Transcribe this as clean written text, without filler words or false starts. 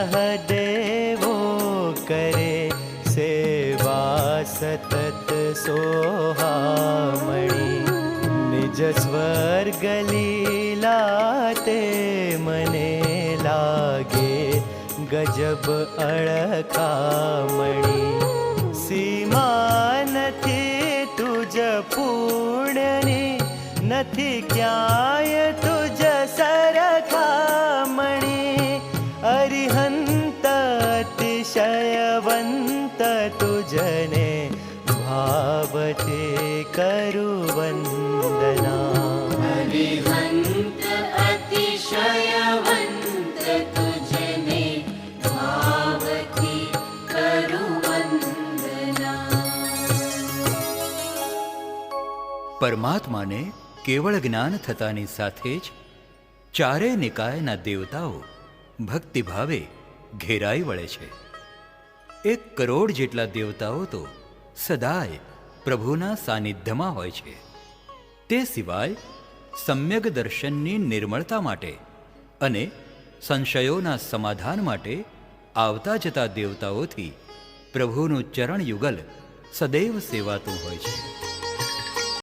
સહદેવો કરે સેવા સતત સોહામણી, નિજ સ્વર્ગ લીલા તે મને લાગે ગજબ અળખામણી. સીમા નથી તુજ પૂર્ણની, નથી ક્યાંય તુજ સરખામણી. અરિહંત અતિશયવંત તુજને ભાવથી કરું વંદના. હરિહંત અતિશયવંત તુજને ભાવથી કરું વંદના. પરમાત્માને કેવળ જ્ઞાન થતાની સાથે જ ચારે નિકાયના દેવતાઓ ભક્તિભાવે ઘેરાઈ વળે છે. 1 કરોડ જેટલા દેવતાઓ તો સદાય પ્રભુના સાનિધ્યમાં હોય છે. તે સિવાય સમ્યક દર્શનની નિર્મળતા માટે અને સંશયોના સમાધાન માટે આવતા જતા દેવતાઓથી પ્રભુનું ચરણ યુગલ સદૈવ સેવાતું હોય છે.